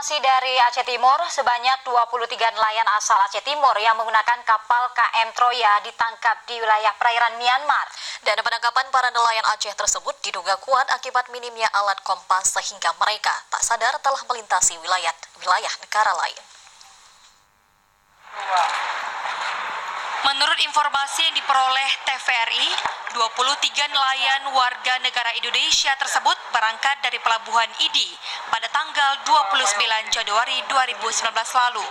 Informasi dari Aceh Timur, sebanyak 23 nelayan asal Aceh Timur yang menggunakan kapal KM Troya ditangkap di wilayah perairan Myanmar. Dan penangkapan para nelayan Aceh tersebut diduga kuat akibat minimnya alat kompas sehingga mereka tak sadar telah melintasi wilayah negara lain. Menurut informasi yang diperoleh TVRI, 23 nelayan warga negara Indonesia tersebut berangkat dari Pelabuhan Idi pada tanggal 29 Januari 2019 lalu.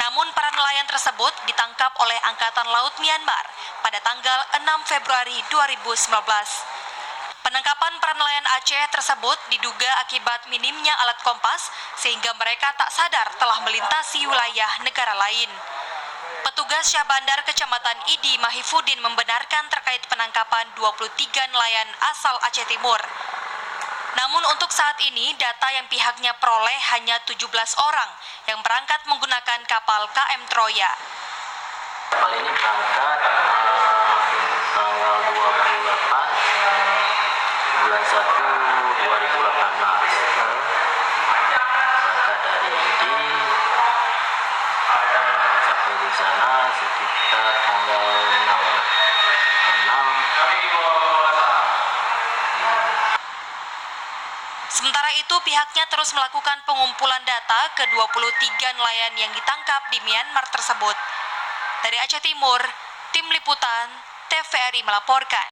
Namun para nelayan tersebut ditangkap oleh Angkatan Laut Myanmar pada tanggal 6 Februari 2019. Penangkapan para nelayan Aceh tersebut diduga akibat minimnya alat kompas sehingga mereka tak sadar telah melintasi wilayah negara lain. Petugas Syah Bandar Kecamatan Idi Mahifudin membenarkan terkait penangkapan 23 nelayan asal Aceh Timur. Namun untuk saat ini data yang pihaknya peroleh hanya 17 orang yang berangkat menggunakan kapal KM Troya. Kapal ini berangkat tanggal 28 bulan 1 2018. Berangkat dari Idi sampai di sana sekitar tanggal 6. Sementara itu pihaknya terus melakukan pengumpulan data ke 23 nelayan yang ditangkap di Myanmar tersebut. Dari Aceh Timur, Tim Liputan TVRI melaporkan.